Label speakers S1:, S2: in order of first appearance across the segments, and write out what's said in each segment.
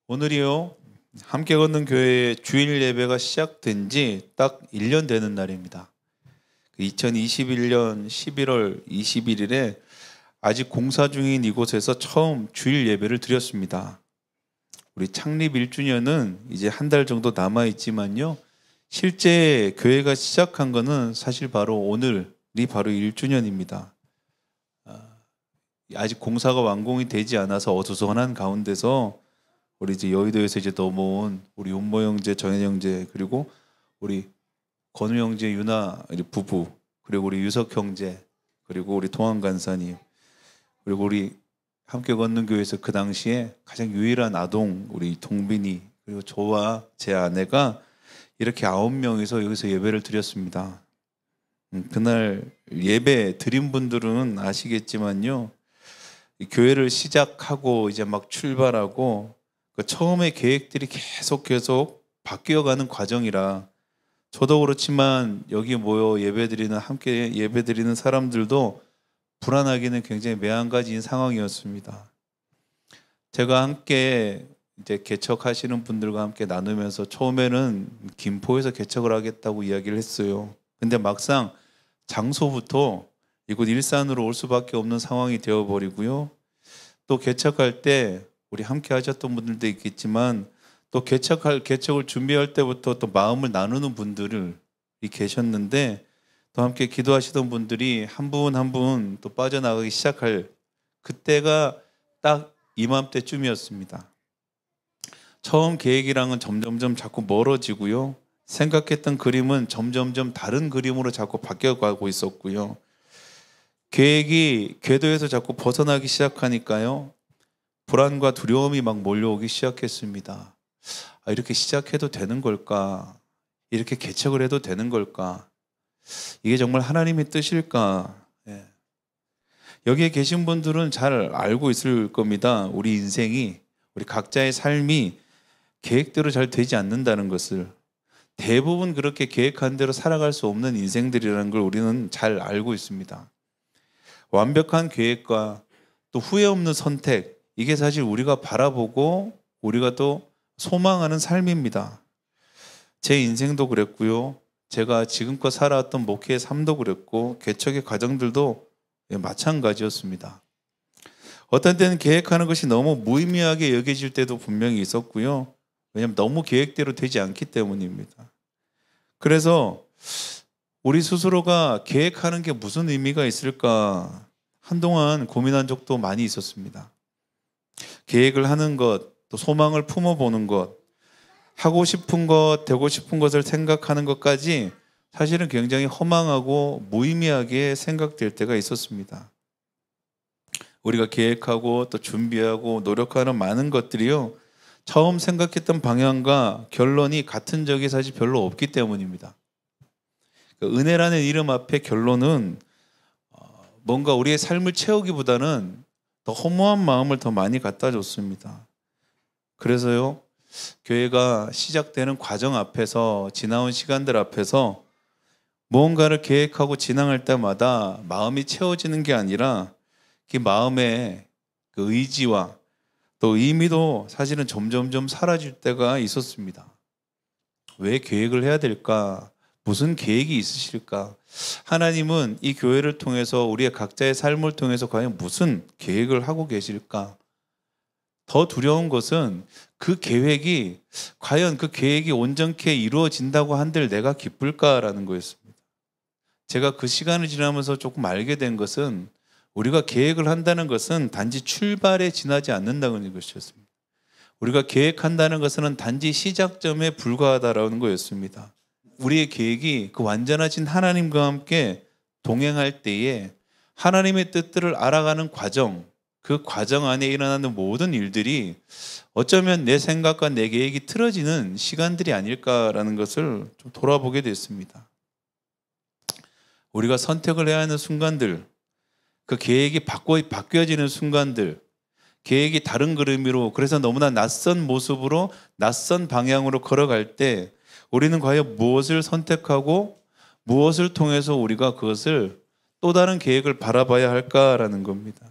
S1: 오늘이요, 함께 걷는 교회의 주일 예배가 시작된 지 딱 1년 되는 날입니다. 2021년 11월 21일에 아직 공사 중인 이곳에서 처음 주일 예배를 드렸습니다. 우리 창립 1주년은 이제 한 달 정도 남아있지만요, 실제 교회가 시작한 거는 사실 바로 오늘이 바로 1주년입니다. 아직 공사가 완공이 되지 않아서 어수선한 가운데서 우리 이제 여의도에서 이제 넘어온 우리 윤모 형제, 정현 형제, 그리고 우리 건우 형제, 유나 부부, 그리고 우리 유석 형제, 그리고 우리 동안 간사님, 그리고 우리 함께 걷는 교회에서 그 당시에 가장 유일한 아동 우리 동빈이, 그리고 저와 제 아내가 이렇게 9명이서 여기서 예배를 드렸습니다. 그날 예배 드린 분들은 아시겠지만요, 이 교회를 시작하고 이제 막 출발하고 그 처음에 계획들이 계속 바뀌어가는 과정이라, 저도 그렇지만 여기 모여 함께 예배드리는 사람들도 불안하기는 굉장히 매한가지인 상황이었습니다. 제가 함께 이제 개척하시는 분들과 함께 나누면서 처음에는 김포에서 개척을 하겠다고 이야기를 했어요. 근데 막상 장소부터 이곳 일산으로 올 수밖에 없는 상황이 되어버리고요. 또 개척할 때 우리 함께 하셨던 분들도 있겠지만, 또 개척을 준비할 때부터 또 마음을 나누는 분들이 계셨는데, 또 함께 기도하시던 분들이 한 분 한 분 또 빠져나가기 시작할 그때가 딱 이맘때쯤이었습니다. 처음 계획이랑은 점점점 자꾸 멀어지고요, 생각했던 그림은 점점점 다른 그림으로 자꾸 바뀌어가고 있었고요, 계획이 궤도에서 자꾸 벗어나기 시작하니까요, 불안과 두려움이 막 몰려오기 시작했습니다. 이렇게 시작해도 되는 걸까? 이렇게 개척을 해도 되는 걸까? 이게 정말 하나님의 뜻일까? 여기에 계신 분들은 잘 알고 있을 겁니다. 우리 인생이, 우리 각자의 삶이 계획대로 잘 되지 않는다는 것을. 대부분 그렇게 계획한 대로 살아갈 수 없는 인생들이라는 걸 우리는 잘 알고 있습니다. 완벽한 계획과 또 후회 없는 선택, 이게 사실 우리가 바라보고 우리가 또 소망하는 삶입니다. 제 인생도 그랬고요, 제가 지금껏 살아왔던 목회의 삶도 그랬고, 개척의 과정들도 마찬가지였습니다. 어떤 때는 계획하는 것이 너무 무의미하게 여겨질 때도 분명히 있었고요, 왜냐하면 너무 계획대로 되지 않기 때문입니다. 그래서 우리 스스로가 계획하는 게 무슨 의미가 있을까 한동안 고민한 적도 많이 있었습니다. 계획을 하는 것, 또 소망을 품어보는 것, 하고 싶은 것, 되고 싶은 것을 생각하는 것까지 사실은 굉장히 허망하고 무의미하게 생각될 때가 있었습니다. 우리가 계획하고 또 준비하고 노력하는 많은 것들이요, 처음 생각했던 방향과 결론이 같은 적이 사실 별로 없기 때문입니다. 은혜라는 이름 앞에 결론은 뭔가 우리의 삶을 채우기보다는 더 허무한 마음을 더 많이 갖다 줬습니다. 그래서요, 교회가 시작되는 과정 앞에서, 지나온 시간들 앞에서 무언가를 계획하고 진행할 때마다 마음이 채워지는 게 아니라 그 마음의 그 의지와 또 의미도 사실은 점점점 사라질 때가 있었습니다. 왜 계획을 해야 될까? 무슨 계획이 있으실까? 하나님은 이 교회를 통해서, 우리의 각자의 삶을 통해서 과연 무슨 계획을 하고 계실까? 더 두려운 것은 그 계획이, 과연 그 계획이 온전케 이루어진다고 한들 내가 기쁠까라는 거였습니다. 제가 그 시간을 지나면서 조금 알게 된 것은, 우리가 계획을 한다는 것은 단지 출발에 지나지 않는다는 것이었습니다. 우리가 계획한다는 것은 단지 시작점에 불과하다라는 거였습니다. 우리의 계획이 그 완전하신 하나님과 함께 동행할 때에 하나님의 뜻들을 알아가는 과정, 그 과정 안에 일어나는 모든 일들이 어쩌면 내 생각과 내 계획이 틀어지는 시간들이 아닐까라는 것을 좀 돌아보게 됐습니다. 우리가 선택을 해야 하는 순간들, 그 계획이 바뀌어지는 순간들, 계획이 다른 그림으로, 그래서 너무나 낯선 모습으로, 낯선 방향으로 걸어갈 때 우리는 과연 무엇을 선택하고 무엇을 통해서 우리가 그것을 또 다른 계획을 바라봐야 할까라는 겁니다.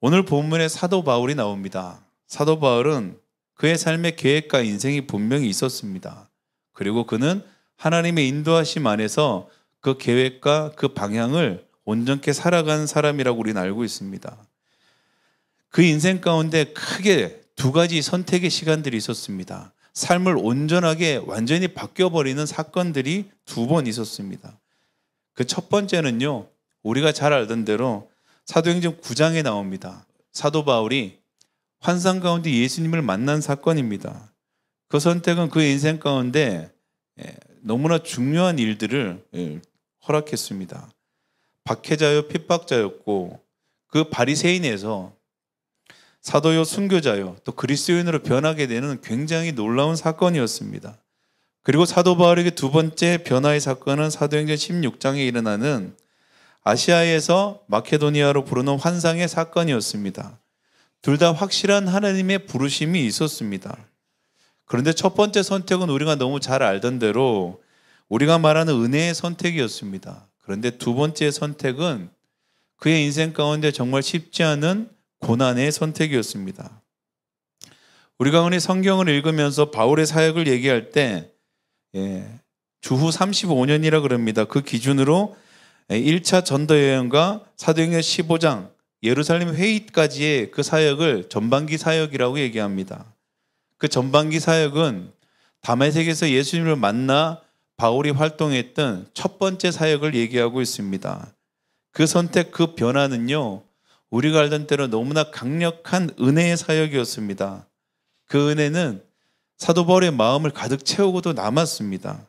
S1: 오늘 본문에 사도 바울이 나옵니다. 사도 바울은 그의 삶의 계획과 인생이 분명히 있었습니다. 그리고 그는 하나님의 인도하심 안에서 그 계획과 그 방향을 온전케 살아간 사람이라고 우리는 알고 있습니다. 그 인생 가운데 크게 두 가지 선택의 시간들이 있었습니다. 삶을 온전하게 완전히 바뀌어버리는 사건들이 두 번 있었습니다. 그 첫 번째는요, 우리가 잘 알던 대로 사도행전 9장에 나옵니다. 사도 바울이 환상 가운데 예수님을 만난 사건입니다. 그 선택은 그 인생 가운데 너무나 중요한 일들을 허락했습니다. 박해자요 핍박자였고 그 바리새인에서 사도요 순교자요 또 그리스도인으로 변하게 되는 굉장히 놀라운 사건이었습니다. 그리고 사도 바울에게 두 번째 변화의 사건은 사도행전 16장에 일어나는 아시아에서 마케도니아로 부르는 환상의 사건이었습니다. 둘 다 확실한 하나님의 부르심이 있었습니다. 그런데 첫 번째 선택은 우리가 너무 잘 알던 대로 우리가 말하는 은혜의 선택이었습니다. 그런데 두 번째 선택은 그의 인생 가운데 정말 쉽지 않은 고난의 선택이었습니다. 우리가 흔히 성경을 읽으면서 바울의 사역을 얘기할 때 주후 35년이라 그럽니다. 그 기준으로 1차 전도여행과 사도행전 15장 예루살렘 회의까지의 그 사역을 전반기 사역이라고 얘기합니다. 그 전반기 사역은 다메섹에서 예수님을 만나 바울이 활동했던 첫 번째 사역을 얘기하고 있습니다. 그 선택, 그 변화는요, 우리가 알던 대로 너무나 강력한 은혜의 사역이었습니다. 그 은혜는 사도 바울의 마음을 가득 채우고도 남았습니다.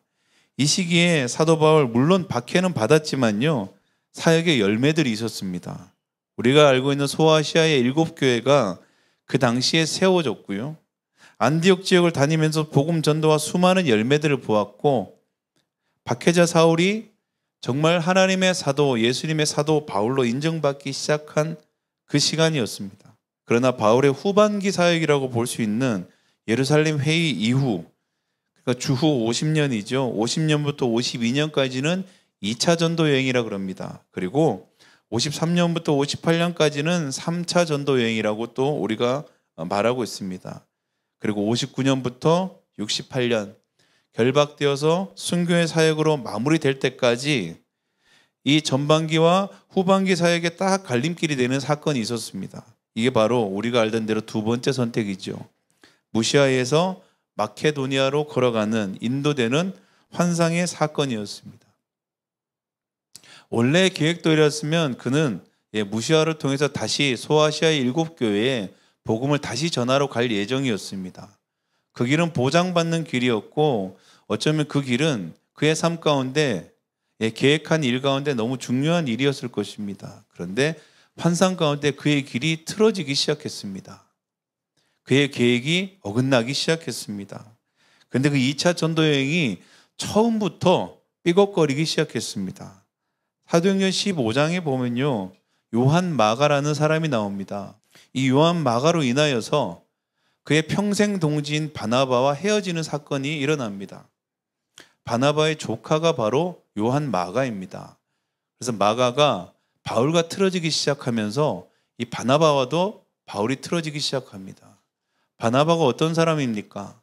S1: 이 시기에 사도 바울 물론 박해는 받았지만요, 사역의 열매들이 있었습니다. 우리가 알고 있는 소아시아의 7교회가 그 당시에 세워졌고요. 안디옥 지역을 다니면서 복음 전도와 수많은 열매들을 보았고, 박해자 사울이 정말 하나님의 사도, 예수님의 사도 바울로 인정받기 시작한 그 시간이었습니다. 그러나 바울의 후반기 사역이라고 볼 수 있는 예루살렘 회의 이후, 그러니까 주후 50년이죠. 50년부터 52년까지는 2차 전도 여행이라고 그럽니다. 그리고 53년부터 58년까지는 3차 전도 여행이라고 또 우리가 말하고 있습니다. 그리고 59년부터 68년 결박되어서 순교의 사역으로 마무리될 때까지 이 전반기와 후반기 사역에 딱 갈림길이 되는 사건이 있었습니다. 이게 바로 우리가 알던 대로 두 번째 선택이죠. 무시아에서 마케도니아로 걸어가는 인도되는 환상의 사건이었습니다. 원래 계획대로였으면 그는 무시아를 통해서 다시 소아시아의 7교회에 복음을 다시 전하러 갈 예정이었습니다. 그 길은 보장받는 길이었고 어쩌면 그 길은 그의 삶 가운데 계획한 일 가운데 너무 중요한 일이었을 것입니다. 그런데 환상 가운데 그의 길이 틀어지기 시작했습니다. 그의 계획이 어긋나기 시작했습니다. 그런데 그 2차 전도 여행이 처음부터 삐걱거리기 시작했습니다. 사도행전 15장에 보면요, 요한 마가라는 사람이 나옵니다. 이 요한 마가로 인하여서 그의 평생 동지인 바나바와 헤어지는 사건이 일어납니다. 바나바의 조카가 바로 요한 마가입니다. 그래서 마가가 바울과 틀어지기 시작하면서 이 바나바와도 바울이 틀어지기 시작합니다. 바나바가 어떤 사람입니까?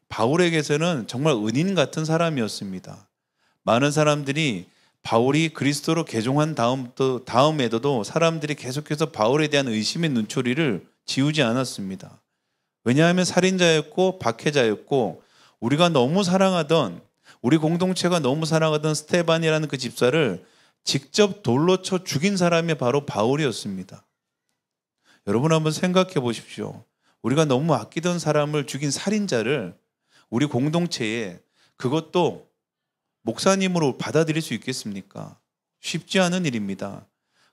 S1: 바울에게서는 정말 은인 같은 사람이었습니다. 많은 사람들이 바울이 그리스도로 개종한 다음에도 사람들이 계속해서 바울에 대한 의심의 눈초리를 지우지 않았습니다. 왜냐하면 살인자였고 박해자였고 우리가 너무 사랑하던, 우리 공동체가 너무 사랑하던 스테반이라는 그 집사를 직접 돌로 쳐 죽인 사람이 바로 바울이었습니다. 여러분 한번 생각해 보십시오. 우리가 너무 아끼던 사람을 죽인 살인자를 우리 공동체에, 그것도 목사님으로 받아들일 수 있겠습니까? 쉽지 않은 일입니다.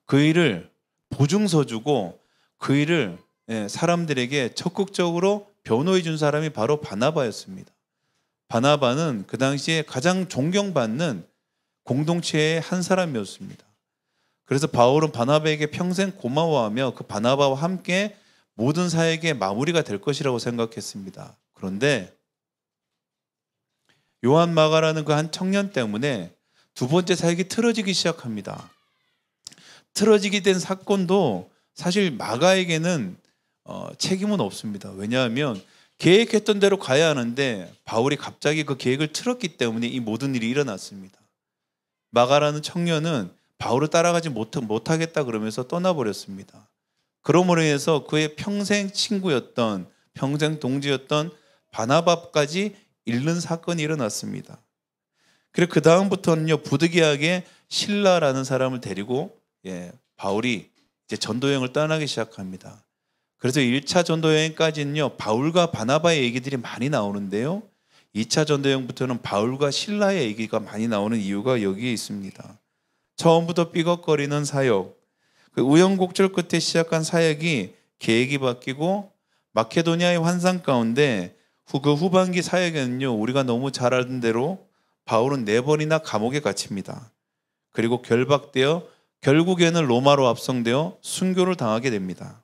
S1: 그 일을 보증서 주고 그 일을 사람들에게 적극적으로 변호해 준 사람이 바로 바나바였습니다. 바나바는 그 당시에 가장 존경받는 공동체의 한 사람이었습니다. 그래서 바울은 바나바에게 평생 고마워하며 그 바나바와 함께 모든 사역의 마무리가 될 것이라고 생각했습니다. 그런데 요한 마가라는 그 한 청년 때문에 두 번째 사역이 틀어지기 시작합니다. 틀어지게 된 사건도 사실 마가에게는 책임은 없습니다. 왜냐하면 계획했던 대로 가야 하는데 바울이 갑자기 그 계획을 틀었기 때문에 이 모든 일이 일어났습니다. 마가라는 청년은 바울을 따라가지 못하겠다 그러면서 떠나버렸습니다. 그러므로 인해서 그의 평생 친구였던, 평생 동지였던 바나바까지 잃는 사건이 일어났습니다. 그리고 그 다음부터는요, 부득이하게 실라라는 사람을 데리고 바울이 이제 전도여행을 떠나기 시작합니다. 그래서 1차 전도여행까지는요, 바울과 바나바의 얘기들이 많이 나오는데요, 2차 전도여행부터는 바울과 실라의 얘기가 많이 나오는 이유가 여기에 있습니다. 처음부터 삐걱거리는 사역, 그 우여곡절 끝에 시작한 사역이 계획이 바뀌고 마케도니아의 환상 가운데 그 후반기 사역에는요, 우리가 너무 잘 아는 대로 바울은 4번이나 감옥에 갇힙니다. 그리고 결박되어 결국에는 로마로 압송되어 순교를 당하게 됩니다.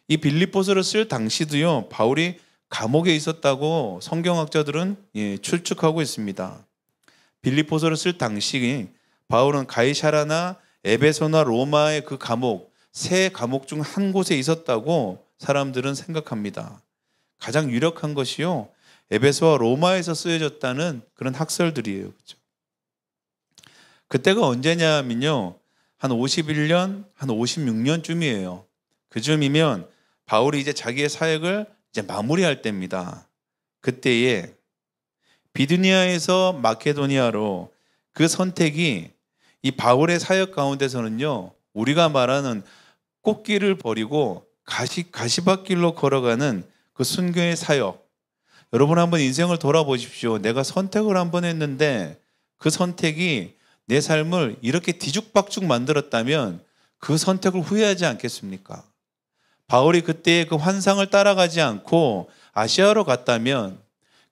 S1: 이 빌립보서를 쓸 당시도요, 바울이 감옥에 있었다고 성경학자들은 추측하고 있습니다. 빌립보서를 쓸 당시 바울은 가이사라나 에베소나 로마의 그 감옥, 세 감옥 중 한 곳에 있었다고 사람들은 생각합니다. 가장 유력한 것이요, 에베소와 로마에서 쓰여졌다는 그런 학설들이에요. 그렇죠? 그때가 언제냐 하면요, 한 51년, 한 56년쯤이에요. 그쯤이면 바울이 이제 자기의 사역을 이제 마무리할 때입니다. 그때에 비두니아에서 마케도니아로 그 선택이 이 바울의 사역 가운데서는요, 우리가 말하는 꽃길을 버리고 가시밭길로 걸어가는 그 순교의 사역. 여러분 한번 인생을 돌아보십시오. 내가 선택을 한번 했는데 그 선택이 내 삶을 이렇게 뒤죽박죽 만들었다면 그 선택을 후회하지 않겠습니까? 바울이 그때 그 환상을 따라가지 않고 아시아로 갔다면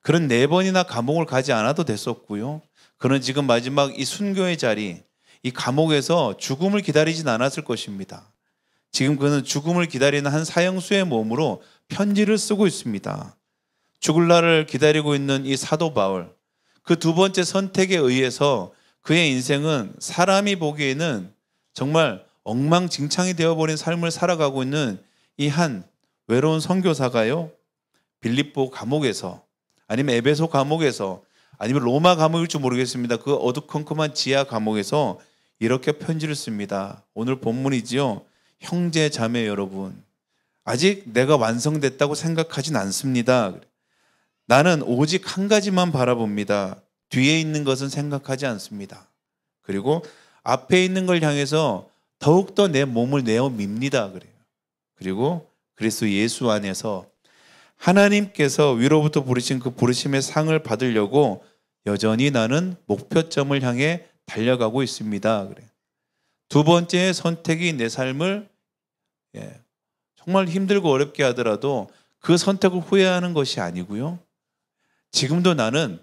S1: 그런 4번이나 감옥을 가지 않아도 됐었고요. 그는 지금 마지막 이 순교의 자리, 이 감옥에서 죽음을 기다리진 않았을 것입니다. 지금 그는 죽음을 기다리는 한 사형수의 몸으로 편지를 쓰고 있습니다. 죽을 날을 기다리고 있는 이 사도 바울, 그 두 번째 선택에 의해서 그의 인생은 사람이 보기에는 정말 엉망진창이 되어버린 삶을 살아가고 있는 이 한 외로운 선교사가요, 빌립보 감옥에서, 아니면 에베소 감옥에서, 아니면 로마 감옥일지 모르겠습니다. 그 어두컴컴한 지하 감옥에서 이렇게 편지를 씁니다. 오늘 본문이지요. 형제 자매 여러분, 아직 내가 완성됐다고 생각하진 않습니다. 나는 오직 한 가지만 바라봅니다. 뒤에 있는 것은 생각하지 않습니다. 그리고 앞에 있는 걸 향해서 더욱더 내 몸을 내어 밉니다. 그래요. 그리고 그리스도 예수 안에서 하나님께서 위로부터 부르신 그 부르심의 상을 받으려고 여전히 나는 목표점을 향해 달려가고 있습니다. 그래요. 두 번째 선택이 내 삶을 정말 힘들고 어렵게 하더라도 그 선택을 후회하는 것이 아니고요, 지금도 나는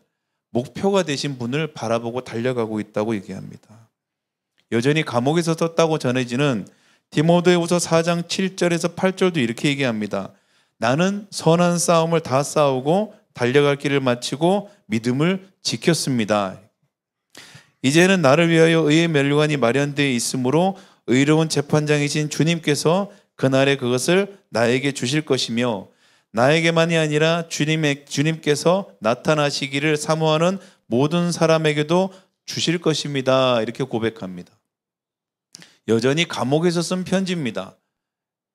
S1: 목표가 되신 분을 바라보고 달려가고 있다고 얘기합니다. 여전히 감옥에서 썼다고 전해지는 디모데후서 4장 7절에서 8절도 이렇게 얘기합니다. 나는 선한 싸움을 다 싸우고 달려갈 길을 마치고 믿음을 지켰습니다. 이제는 나를 위하여 의의 면류관이 마련되어 있으므로 의로운 재판장이신 주님께서 그날에 그것을 나에게 주실 것이며 나에게만이 아니라 주님께서 나타나시기를 사모하는 모든 사람에게도 주실 것입니다. 이렇게 고백합니다. 여전히 감옥에서 쓴 편지입니다.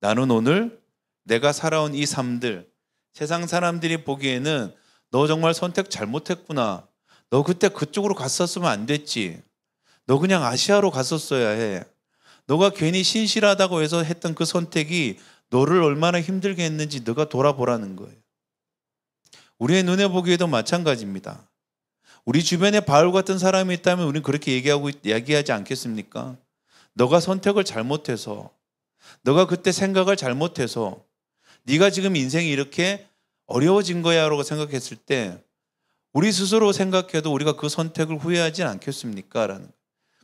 S1: 나는 오늘 내가 살아온 이 삶들, 세상 사람들이 보기에는 너 정말 선택 잘못했구나. 너 그때 그쪽으로 갔었으면 안 됐지. 너 그냥 아시아로 갔었어야 해. 너가 괜히 신실하다고 해서 했던 그 선택이 너를 얼마나 힘들게 했는지 너가 돌아보라는 거예요. 우리의 눈에 보기에도 마찬가지입니다. 우리 주변에 바울 같은 사람이 있다면 우리는 그렇게 얘기하지 않겠습니까? 너가 선택을 잘못해서, 너가 그때 생각을 잘못해서 네가 지금 인생이 이렇게 어려워진 거야 라고 생각했을 때 우리 스스로 생각해도 우리가 그 선택을 후회하지 않겠습니까? 라는.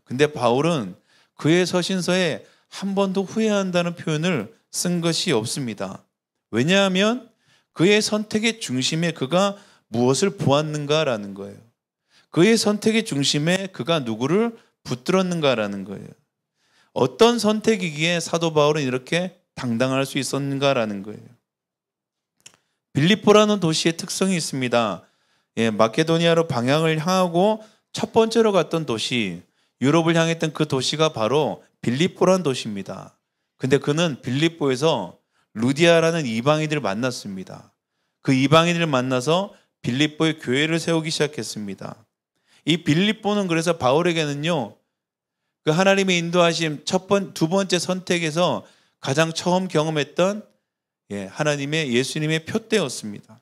S1: 근데 바울은 그의 서신서에 한 번도 후회한다는 표현을 쓴 것이 없습니다. 왜냐하면 그의 선택의 중심에 그가 무엇을 보았는가라는 거예요. 그의 선택의 중심에 그가 누구를 붙들었는가라는 거예요. 어떤 선택이기에 사도 바울은 이렇게 당당할 수 있었는가라는 거예요. 빌립보라는 도시의 특성이 있습니다. 마케도니아로 방향을 향하고 첫 번째로 갔던 도시, 유럽을 향했던 그 도시가 바로 빌립보라는 도시입니다. 근데 그는 빌립보에서 루디아라는 이방인들을 만났습니다. 그 이방인들을 만나서 빌립보의 교회를 세우기 시작했습니다. 이 빌립보는 그래서 바울에게는요, 그 하나님의 인도하심 두 번째 선택에서 가장 처음 경험했던 하나님의 예수님의 표대였습니다.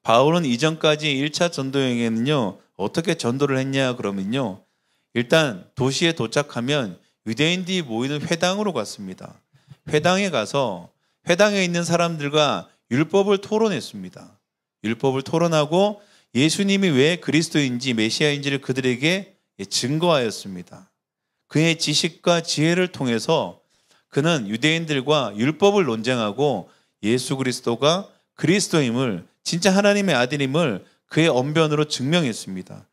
S1: 바울은 이전까지 1차 전도여행에는요, 어떻게 전도를 했냐 그러면요, 일단 도시에 도착하면 유대인들이 모이는 회당으로 갔습니다. 회당에 가서 회당에 있는 사람들과 율법을 토론했습니다. 율법을 토론하고 예수님이 왜 그리스도인지 메시아인지를 그들에게 증거하였습니다. 그의 지식과 지혜를 통해서 그는 유대인들과 율법을 논쟁하고 예수 그리스도가 그리스도임을, 진짜 하나님의 아들임을 그의 언변으로 증명했습니다.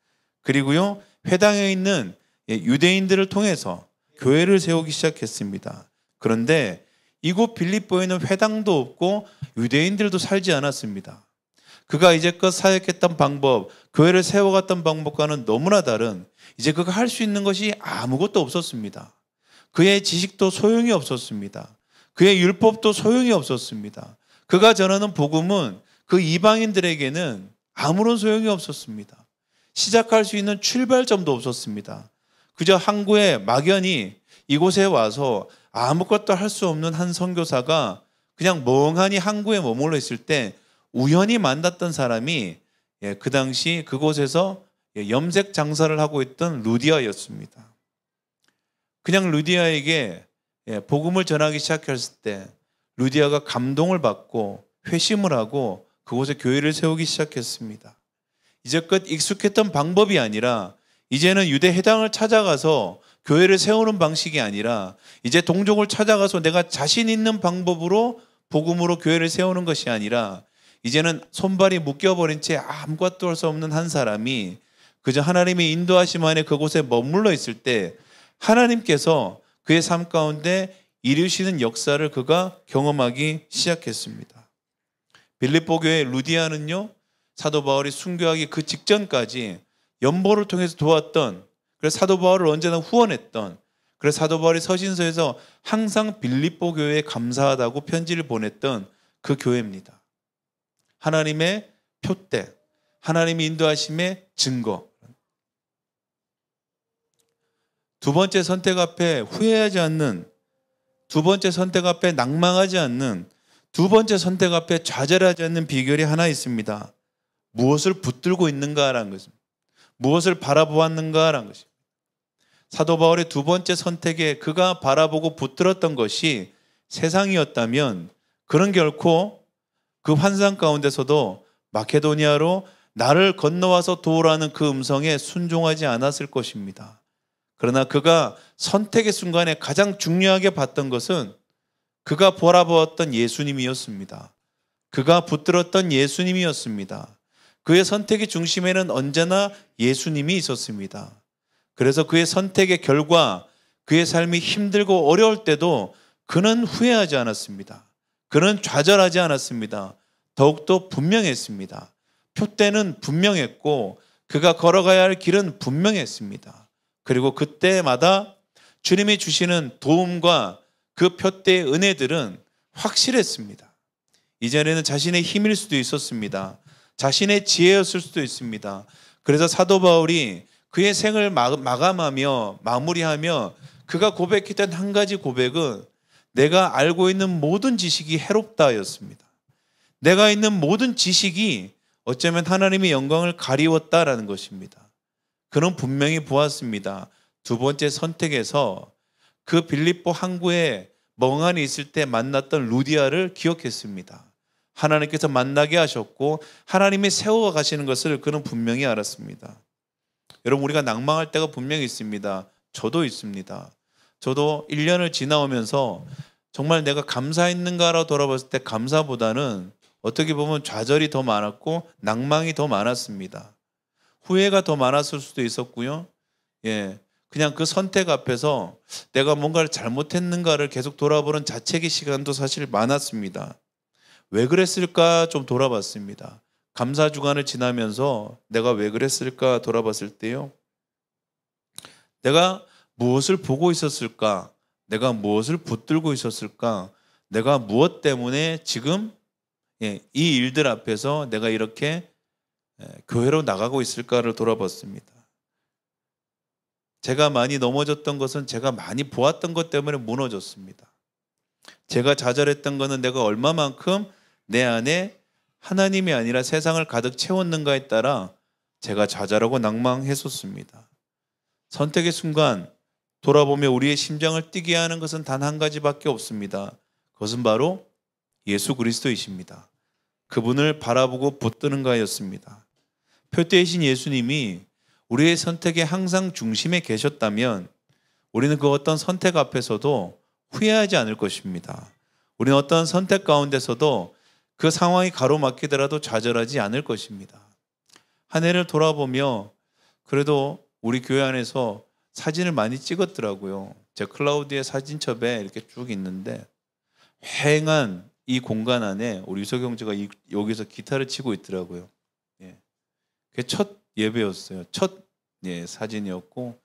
S1: 그리고요, 회당에 있는 유대인들을 통해서 교회를 세우기 시작했습니다. 그런데 이곳 빌립보에는 회당도 없고 유대인들도 살지 않았습니다. 그가 이제껏 사역했던 방법, 교회를 세워갔던 방법과는 너무나 다른, 이제 그가 할 수 있는 것이 아무것도 없었습니다. 그의 지식도 소용이 없었습니다. 그의 율법도 소용이 없었습니다. 그가 전하는 복음은 그 이방인들에게는 아무런 소용이 없었습니다. 시작할 수 있는 출발점도 없었습니다. 그저 항구에 막연히 이곳에 와서 아무것도 할 수 없는 한 선교사가 그냥 멍하니 항구에 머물러 있을 때 우연히 만났던 사람이 그 당시 그곳에서 염색 장사를 하고 있던 루디아였습니다. 그냥 루디아에게 복음을 전하기 시작했을 때 루디아가 감동을 받고 회심을 하고 그곳에 교회를 세우기 시작했습니다. 이제껏 익숙했던 방법이 아니라 이제는 유대 회당을 찾아가서 교회를 세우는 방식이 아니라 이제 동족을 찾아가서 내가 자신 있는 방법으로 복음으로 교회를 세우는 것이 아니라 이제는 손발이 묶여버린 채 아무것도 할 수 없는 한 사람이 그저 하나님의 인도하심 안에 그곳에 머물러 있을 때 하나님께서 그의 삶 가운데 이루시는 역사를 그가 경험하기 시작했습니다. 빌립보 교회 루디아는요, 사도 바울이 순교하기 그 직전까지 연보를 통해서 도왔던, 그래서 사도 바울을 언제나 후원했던, 그래서 사도 바울이 서신서에서 항상 빌립보 교회에 감사하다고 편지를 보냈던 그 교회입니다. 하나님의 표대, 하나님의 인도하심의 증거. 두 번째 선택 앞에 후회하지 않는, 두 번째 선택 앞에 낭망하지 않는, 두 번째 선택 앞에 좌절하지 않는 비결이 하나 있습니다. 무엇을 붙들고 있는가라는 것입니다. 무엇을 바라보았는가라는 것입니다. 사도 바울의 두 번째 선택에 그가 바라보고 붙들었던 것이 세상이었다면 그는 결코 그 환상 가운데서도 마케도니아로 나를 건너와서 도우라는 그 음성에 순종하지 않았을 것입니다. 그러나 그가 선택의 순간에 가장 중요하게 봤던 것은 그가 바라보았던 예수님이었습니다. 그가 붙들었던 예수님이었습니다. 그의 선택의 중심에는 언제나 예수님이 있었습니다. 그래서 그의 선택의 결과, 그의 삶이 힘들고 어려울 때도 그는 후회하지 않았습니다. 그는 좌절하지 않았습니다. 더욱더 분명했습니다. 표대는 분명했고 그가 걸어가야 할 길은 분명했습니다. 그리고 그때마다 주님이 주시는 도움과 그 표대의 은혜들은 확실했습니다. 이전에는 자신의 힘일 수도 있었습니다. 자신의 지혜였을 수도 있습니다. 그래서 사도 바울이 그의 생을 마감하며 마무리하며 그가 고백했던 한 가지 고백은 내가 알고 있는 모든 지식이 해롭다였습니다. 내가 있는 모든 지식이 어쩌면 하나님의 영광을 가리웠다라는 것입니다. 그는 분명히 보았습니다. 두 번째 선택에서 그 빌립보 항구에 멍하니 있을 때 만났던 루디아를 기억했습니다. 하나님께서 만나게 하셨고 하나님이 세워 가시는 것을 그는 분명히 알았습니다. 여러분, 우리가 낭망할 때가 분명히 있습니다. 저도 있습니다. 저도 1년을 지나오면서 정말 내가 감사했는가라고 돌아봤을 때 감사보다는 어떻게 보면 좌절이 더 많았고 낭망이 더 많았습니다. 후회가 더 많았을 수도 있었고요. 그냥 그 선택 앞에서 내가 뭔가를 잘못했는가를 계속 돌아보는 자책의 시간도 사실 많았습니다. 왜 그랬을까 좀 돌아봤습니다. 감사 주간을 지나면서 내가 왜 그랬을까 돌아봤을 때요. 내가 무엇을 보고 있었을까? 내가 무엇을 붙들고 있었을까? 내가 무엇 때문에 지금 이 일들 앞에서 내가 이렇게 교회로 나가고 있을까를 돌아봤습니다. 제가 많이 넘어졌던 것은 제가 많이 보았던 것 때문에 무너졌습니다. 제가 좌절했던 것은 내가 얼마만큼 내 안에 하나님이 아니라 세상을 가득 채웠는가에 따라 제가 좌절하고 낭망했었습니다. 선택의 순간 돌아보며 우리의 심장을 뛰게 하는 것은 단 한 가지밖에 없습니다. 그것은 바로 예수 그리스도이십니다. 그분을 바라보고 붙드는 가였습니다. 표대이신 예수님이 우리의 선택의 항상 중심에 계셨다면 우리는 그 어떤 선택 앞에서도 후회하지 않을 것입니다. 우리는 어떤 선택 가운데서도 그 상황이 가로막히더라도 좌절하지 않을 것입니다. 한 해를 돌아보며 그래도 우리 교회 안에서 사진을 많이 찍었더라고요. 제 클라우드의 사진첩에 이렇게 쭉 있는데 휑한 이 공간 안에 우리 유석 형제가 여기서 기타를 치고 있더라고요. 예. 그게 첫 예배였어요. 첫 사진이었고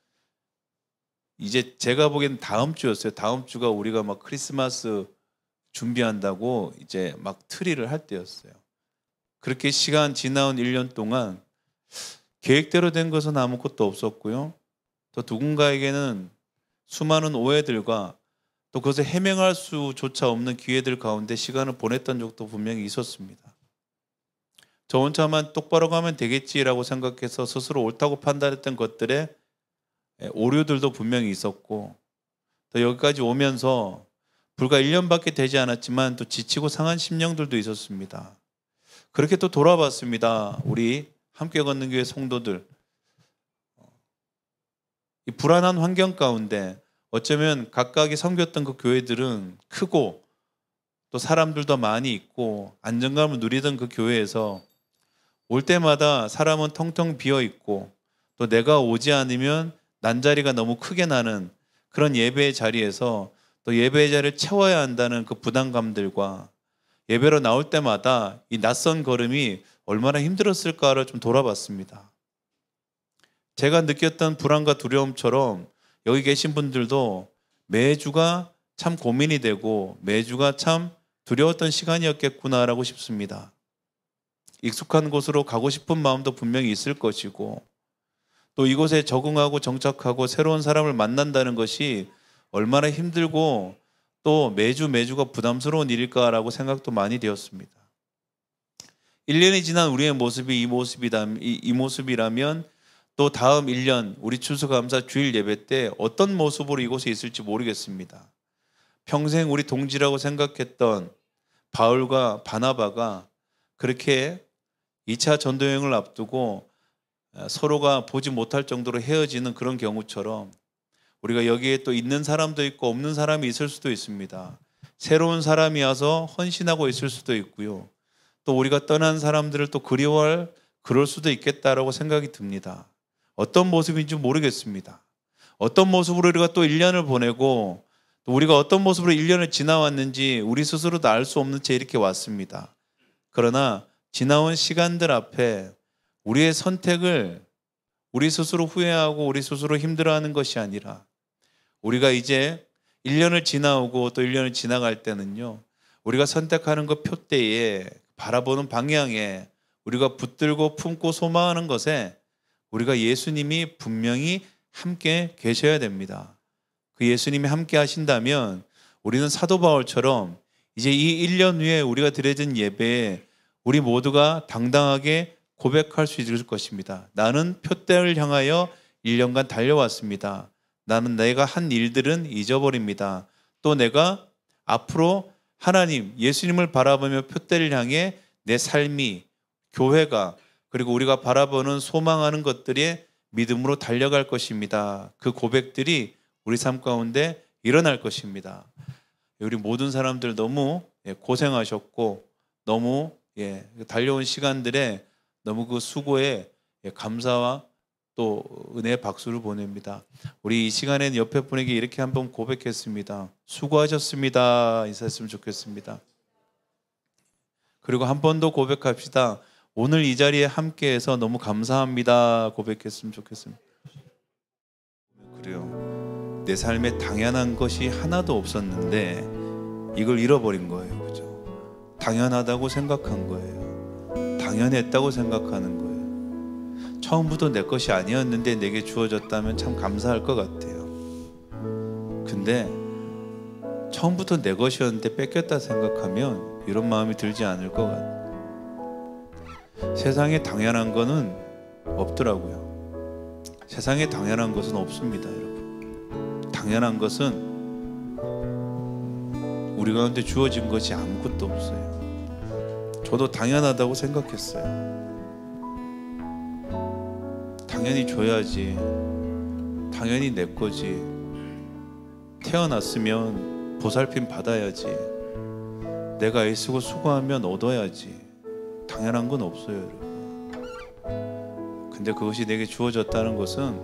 S1: 이제 제가 보기엔 다음 주였어요. 다음 주가 우리가 막 크리스마스 준비한다고 이제 막 트리를 할 때였어요. 그렇게 시간 지나온 1년 동안 계획대로 된 것은 아무것도 없었고요. 또 누군가에게는 수많은 오해들과 또 그것을 해명할 수조차 없는 기회들 가운데 시간을 보냈던 적도 분명히 있었습니다. 저 혼자만 똑바로 가면 되겠지라고 생각해서 스스로 옳다고 판단했던 것들에 오류들도 분명히 있었고 또 여기까지 오면서 불과 1년밖에 되지 않았지만 또 지치고 상한 심령들도 있었습니다. 그렇게 또 돌아봤습니다. 우리 함께 걷는 교회 성도들. 이 불안한 환경 가운데 어쩌면 각각이 섬겼던 그 교회들은 크고 또 사람들도 많이 있고 안정감을 누리던 그 교회에서 올 때마다 사람은 텅텅 비어 있고 또 내가 오지 않으면 난자리가 너무 크게 나는 그런 예배의 자리에서 또 예배의 자리를 채워야 한다는 그 부담감들과 예배로 나올 때마다 이 낯선 걸음이 얼마나 힘들었을까를 좀 돌아봤습니다. 제가 느꼈던 불안과 두려움처럼 여기 계신 분들도 매주가 참 고민이 되고 매주가 참 두려웠던 시간이었겠구나라고 싶습니다. 익숙한 곳으로 가고 싶은 마음도 분명히 있을 것이고 또 이곳에 적응하고 정착하고 새로운 사람을 만난다는 것이 얼마나 힘들고 또 매주가 부담스러운 일일까라고 생각도 많이 되었습니다. 1년이 지난 우리의 모습이 이 모습이라면 또 다음 1년 우리 추수감사 주일 예배 때 어떤 모습으로 이곳에 있을지 모르겠습니다. 평생 우리 동지라고 생각했던 바울과 바나바가 그렇게 2차 전도여행을 앞두고 서로가 보지 못할 정도로 헤어지는 그런 경우처럼 우리가 여기에 또 있는 사람도 있고 없는 사람이 있을 수도 있습니다. 새로운 사람이 와서 헌신하고 있을 수도 있고요. 또 우리가 떠난 사람들을 또 그리워할 그럴 수도 있겠다라고 생각이 듭니다. 어떤 모습인지 모르겠습니다. 어떤 모습으로 우리가 또 1년을 보내고 또 우리가 어떤 모습으로 1년을 지나왔는지 우리 스스로도 알 수 없는 채 이렇게 왔습니다. 그러나 지나온 시간들 앞에 우리의 선택을 우리 스스로 후회하고 우리 스스로 힘들어하는 것이 아니라 우리가 이제 1년을 지나오고 또 1년을 지나갈 때는요. 우리가 선택하는 그 표대에 바라보는 방향에 우리가 붙들고 품고 소망하는 것에 우리가 예수님이 분명히 함께 계셔야 됩니다. 그 예수님이 함께 하신다면 우리는 사도 바울처럼 이제 이 1년 후에 우리가 드려진 예배에 우리 모두가 당당하게 고백할 수 있을 것입니다. 나는 표대를 향하여 1년간 달려왔습니다. 나는 내가 한 일들은 잊어버립니다. 또 내가 앞으로 하나님, 예수님을 바라보며 표대를 향해 내 삶이, 교회가, 그리고 우리가 바라보는 소망하는 것들이 믿음으로 달려갈 것입니다. 그 고백들이 우리 삶 가운데 일어날 것입니다. 우리 모든 사람들 너무 고생하셨고 너무 달려온 시간들에 너무 그 수고에 감사와 또 은혜의 박수를 보냅니다. 우리 이 시간에는 옆에 분에게 이렇게 한번 고백했습니다. 수고하셨습니다. 인사했으면 좋겠습니다. 그리고 한 번 더 고백합시다. 오늘 이 자리에 함께해서 너무 감사합니다. 고백했으면 좋겠습니다. 그래요. 내 삶에 당연한 것이 하나도 없었는데 이걸 잃어버린 거예요. 그죠? 당연하다고 생각한 거예요. 당연했다고 생각하는 거예요. 처음부터 내 것이 아니었는데 내게 주어졌다면 참 감사할 것 같아요. 근데 처음부터 내 것이었는데 뺏겼다 생각하면 이런 마음이 들지 않을 것 같아요. 세상에 당연한 거는 없더라고요. 세상에 당연한 것은 없습니다, 여러분. 당연한 것은 우리 가운데 주어진 것이 아무것도 없어요. 저도 당연하다고 생각했어요. 당연히 줘야지. 당연히 내 거지. 태어났으면 보살핌 받아야지. 내가 애쓰고 수고하면 얻어야지. 당연한 건 없어요, 여러분. 근데 그것이 내게 주어졌다는 것은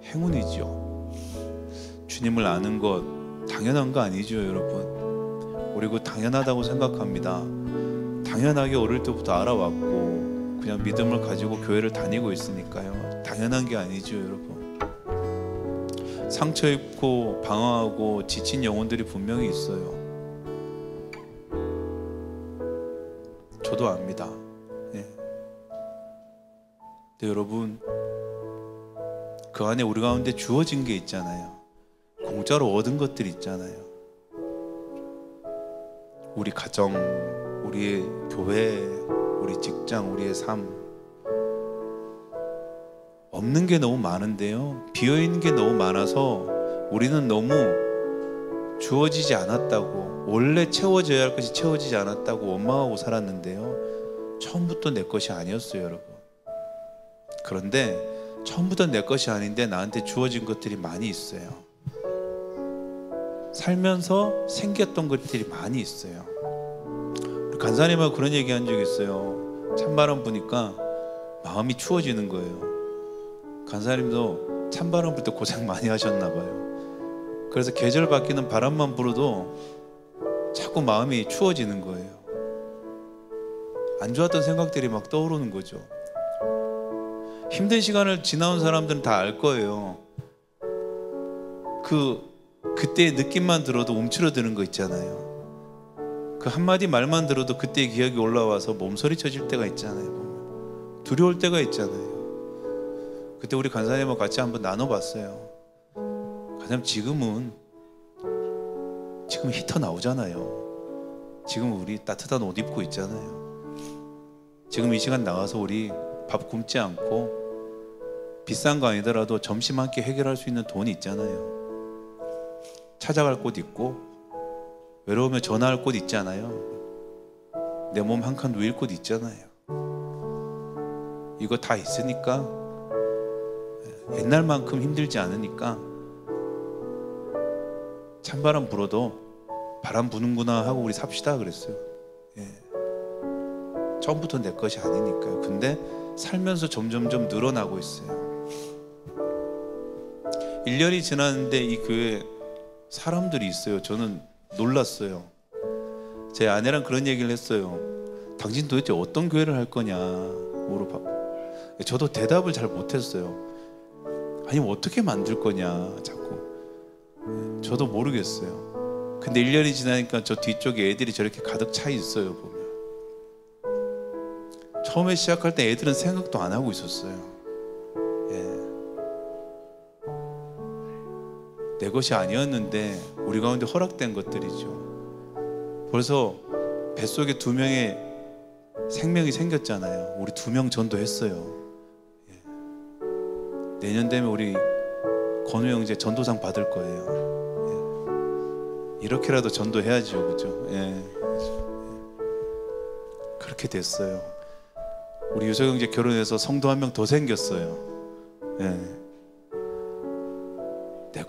S1: 행운이죠. 주님을 아는 것 당연한 거 아니죠, 여러분. 그리고 당연하다고 생각합니다. 당연하게 어릴 때부터 알아왔고 그냥 믿음을 가지고 교회를 다니고 있으니까요. 당연한 게 아니죠, 여러분. 상처 입고 방황하고 지친 영혼들이 분명히 있어요. 저도 압니다. 예. 근데 여러분, 그 안에 우리 가운데 주어진 게 있잖아요. 공짜로 얻은 것들이 있잖아요. 우리 가정, 우리의 교회, 우리 직장, 우리의 삶. 없는 게 너무 많은데요. 비어있는 게 너무 많아서 우리는 너무 주어지지 않았다고, 원래 채워져야 할 것이 채워지지 않았다고 원망하고 살았는데요. 처음부터 내 것이 아니었어요, 여러분. 그런데 처음부터 내 것이 아닌데 나한테 주어진 것들이 많이 있어요. 살면서 생겼던 것들이 많이 있어요. 우리 간사님하고 그런 얘기 한 적 있어요. 찬바람 부니까 마음이 추워지는 거예요. 간사님도 찬바람 불 때 고생 많이 하셨나 봐요. 그래서 계절 바뀌는 바람만 불어도 자꾸 마음이 추워지는 거예요. 안 좋았던 생각들이 막 떠오르는 거죠. 힘든 시간을 지나온 사람들은 다 알 거예요. 그때의 느낌만 들어도 움츠러드는 거 있잖아요. 그 한마디 말만 들어도 그때의 기억이 올라와서 몸서리 쳐질 때가 있잖아요. 두려울 때가 있잖아요. 그때 우리 간사님하고 같이 한번 나눠봤어요. 간사님, 지금 히터 나오잖아요. 지금 우리 따뜻한 옷 입고 있잖아요. 지금 이 시간 나가서 우리 밥 굶지 않고 비싼 거 아니더라도 점심 한 끼 해결할 수 있는 돈이 있잖아요. 찾아갈 곳 있고 외로우면 전화할 곳 있잖아요. 내 몸 한 칸 누일 곳 있잖아요. 이거 다 있으니까 옛날만큼 힘들지 않으니까 찬바람 불어도 바람 부는구나 하고 우리 삽시다 그랬어요. 예. 처음부터 내 것이 아니니까요. 근데 살면서 점점점 늘어나고 있어요. 1년이 지났는데 이 교회에 사람들이 있어요. 저는 놀랐어요. 제 아내랑 그런 얘기를 했어요. 당신 도대체 어떤 교회를 할 거냐 물어봤고, 저도 대답을 잘 못했어요. 아니 어떻게 만들 거냐 자꾸. 저도 모르겠어요. 근데 1년이 지나니까 저 뒤쪽에 애들이 저렇게 가득 차 있어요. 보면 처음에 시작할 때 애들은 생각도 안 하고 있었어요. 예. 내 것이 아니었는데 우리 가운데 허락된 것들이죠. 벌써 뱃속에 2명의 생명이 생겼잖아요. 우리 2명 전도했어요. 예. 내년 되면 우리 건우 형제 전도상 받을 거예요. 예. 이렇게라도 전도해야죠, 그죠? 예. 그렇게 됐어요. 우리 유석 형제 결혼해서 성도 1명 더 생겼어요. 예.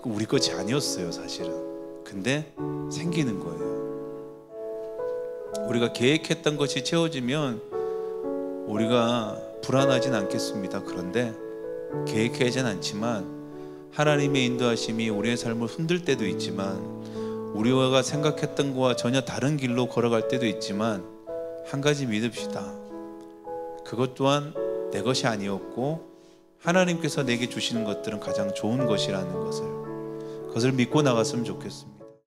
S1: 우리 것이 아니었어요, 사실은. 근데 생기는 거예요. 우리가 계획했던 것이 채워지면 우리가 불안하진 않겠습니다. 그런데 계획하진 않지만 하나님의 인도하심이 우리의 삶을 흔들 때도 있지만 우리가 생각했던 것과 전혀 다른 길로 걸어갈 때도 있지만 한 가지 믿읍시다. 그것 또한 내 것이 아니었고 하나님께서 내게 주시는 것들은 가장 좋은 것이라는 것을 그것을 믿고 나갔으면 좋겠습니다.